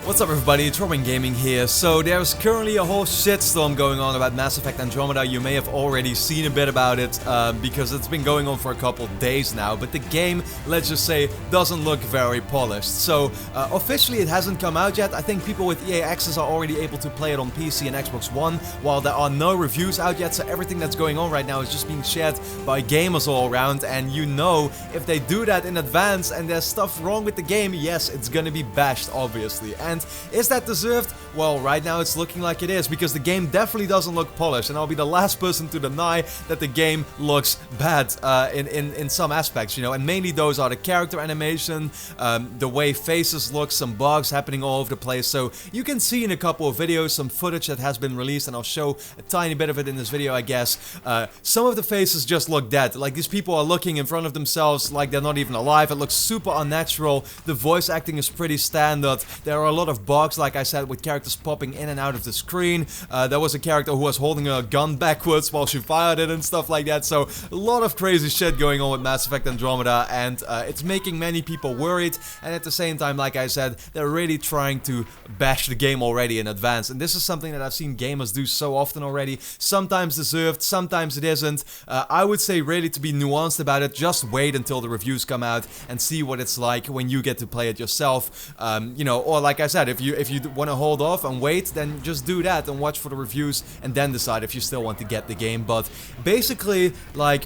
What's up everybody, it's Robin Gaming here. So there's currently a whole shitstorm going on about Mass Effect Andromeda. You may have already seen a bit about it because it's been going on for a couple days now. But the game, let's just say, doesn't look very polished. So officially it hasn't come out yet. I think people with EA Access are already able to play it on PC and Xbox One, while there are no reviews out yet. So everything that's going on right now is just being shared by gamers all around. And you know, if they do that in advance and there's stuff wrong with the game, yes, it's gonna be bashed, obviously. And is that deserved? Well, right now it's looking like it is, because the game definitely doesn't look polished, and I'll be the last person to deny that the game looks bad in some aspects, you know, and mainly those are the character animation, the way faces look, some bugs happening all over the place. So you can see in a couple of videos some footage that has been released, and I'll show a tiny bit of it in this video, I guess. Some of the faces just look dead, like these people are looking in front of themselves like they're not even alive. It looks super unnatural. The voice acting is pretty standard. There are a lot of bugs, like I said, with characters popping in and out of the screen. There was a character who was holding a gun backwards while she fired it and stuff like that. So a lot of crazy shit going on with Mass Effect Andromeda, and it's making many people worried. And at the same time, like I said, they're really trying to bash the game already in advance. And this is something that I've seen gamers do so often already. Sometimes deserved, sometimes it isn't. I would say really to be nuanced about it, just wait until the reviews come out and see what it's like when you get to play it yourself. You know, or like I said, if you want to hold off and wait, then just do that and watch for the reviews and then decide if you still want to get the game. But basically, like,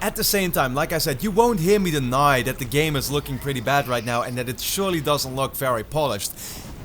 at the same time, like I said, you won't hear me deny that the game is looking pretty bad right now and that it surely doesn't look very polished.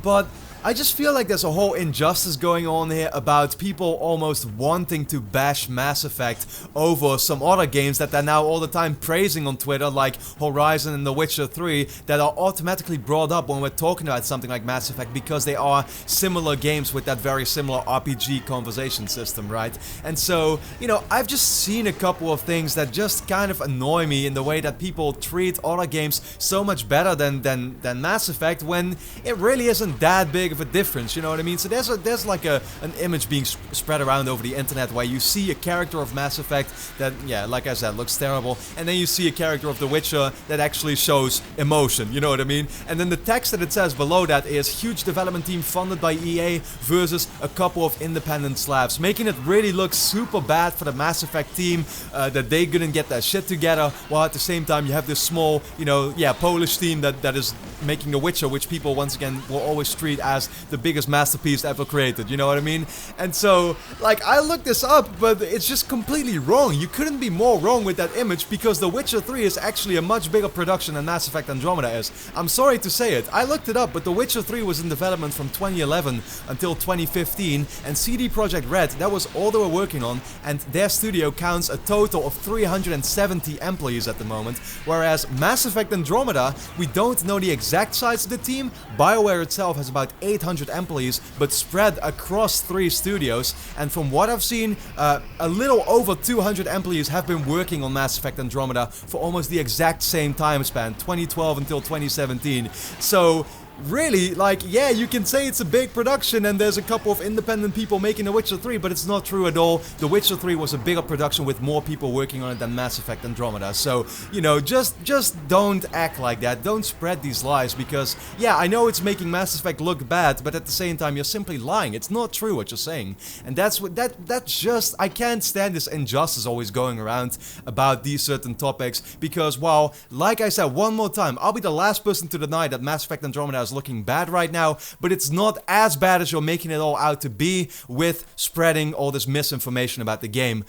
But I just feel like there's a whole injustice going on here about people almost wanting to bash Mass Effect over some other games that they're now all the time praising on Twitter, like Horizon and The Witcher 3, that are automatically brought up when we're talking about something like Mass Effect because they are similar games with that very similar RPG conversation system, right? And so, you know, I've just seen a couple of things that just kind of annoy me in the way that people treat other games so much better than Mass Effect, when it really isn't that big of a difference, you know what I mean? So there's like an image being spread around over the internet where you see a character of Mass Effect that, yeah, like I said, looks terrible, and then you see a character of The Witcher that actually shows emotion, you know what I mean? And then the text that it says below that is huge development team funded by EA versus a couple of independent slabs, making it really look super bad for the Mass Effect team, that they couldn't get their shit together, while at the same time you have this small, you know, yeah, Polish team that is making The Witcher, which people once again will always treat as the biggest masterpiece ever created, you know what I mean? And so, like, I looked this up, but it's just completely wrong. You couldn't be more wrong with that image, because The Witcher 3 is actually a much bigger production than Mass Effect Andromeda is. I'm sorry to say it. I looked it up, but The Witcher 3 was in development from 2011 until 2015, and CD Projekt Red, that was all they were working on, and their studio counts a total of 370 employees at the moment, whereas Mass Effect Andromeda, we don't know the exact size of the team. BioWare itself has about 800 employees, but spread across 3 studios, and from what I've seen, a little over 200 employees have been working on Mass Effect Andromeda for almost the exact same time span, 2012 until 2017. So really, like, yeah, you can say it's a big production and there's a couple of independent people making The Witcher 3, but it's not true at all. The Witcher 3 was a bigger production with more people working on it than Mass Effect Andromeda. So, you know, just don't act like that. Don't spread these lies, because, yeah, I know it's making Mass Effect look bad, but at the same time, you're simply lying. It's not true what you're saying. And that's what, that's just, I can't stand this injustice always going around about these certain topics, because, well, like I said, one more time, I'll be the last person to deny that Mass Effect Andromeda is looking bad right now, but it's not as bad as you're making it all out to be with spreading all this misinformation about the game.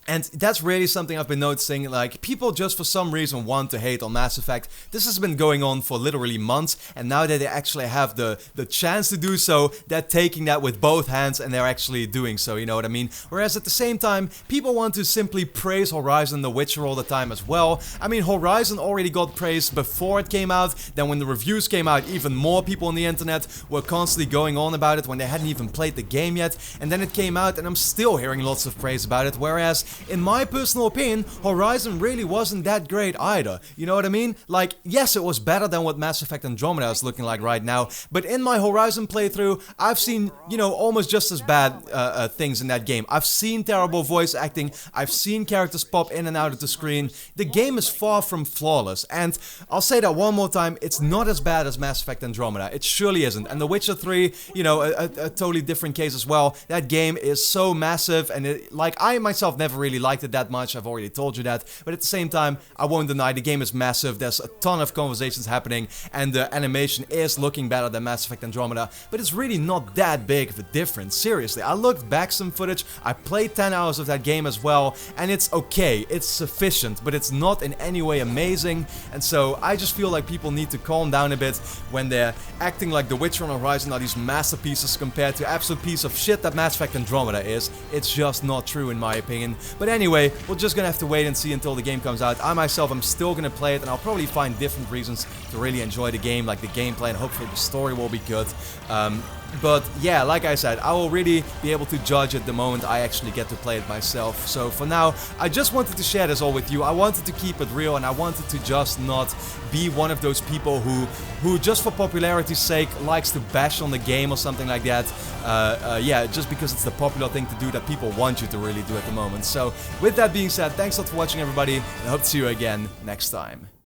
And that's really something I've been noticing, like, people just for some reason want to hate on Mass Effect. This has been going on for literally months, and now that they actually have the chance to do so, they're taking that with both hands and they're actually doing so, you know what I mean? Whereas at the same time, people want to simply praise Horizon and The Witcher all the time as well. I mean, Horizon already got praised before it came out, then when the reviews came out, even more people on the internet were constantly going on about it when they hadn't even played the game yet, and then it came out and I'm still hearing lots of praise about it, whereas in my personal opinion, Horizon really wasn't that great either. You know what I mean? Like, yes, it was better than what Mass Effect Andromeda is looking like right now, but in my Horizon playthrough, I've seen, you know, almost just as bad things in that game. I've seen terrible voice acting, I've seen characters pop in and out of the screen. The game is far from flawless, and I'll say that one more time, it's not as bad as Mass Effect Andromeda. It surely isn't. And The Witcher 3, you know, a totally different case as well. That game is so massive, and like, I myself never really liked it that much, I've already told you that, but at the same time, I won't deny the game is massive, there's a ton of conversations happening, and the animation is looking better than Mass Effect Andromeda, but it's really not that big of a difference, seriously. I looked back some footage, I played 10 hours of that game as well, and it's okay, it's sufficient, but it's not in any way amazing, and so I just feel like people need to calm down a bit when they're acting like The Witcher and Horizon are these masterpieces compared to absolute piece of shit that Mass Effect Andromeda is. It's just not true in my opinion. But anyway, we're just gonna have to wait and see until the game comes out. I myself am still gonna play it, and I'll probably find different reasons to really enjoy the game, like the gameplay, and hopefully the story will be good. But yeah, like I said, I will really be able to judge it the moment I actually get to play it myself. So for now, I just wanted to share this all with you. I wanted to keep it real, and I wanted to just not be one of those people who just for popularity's sake likes to bash on the game or something like that. Yeah, just because it's the popular thing to do that people want you to really do at the moment. So with that being said, thanks a lot for watching everybody, and I hope to see you again next time.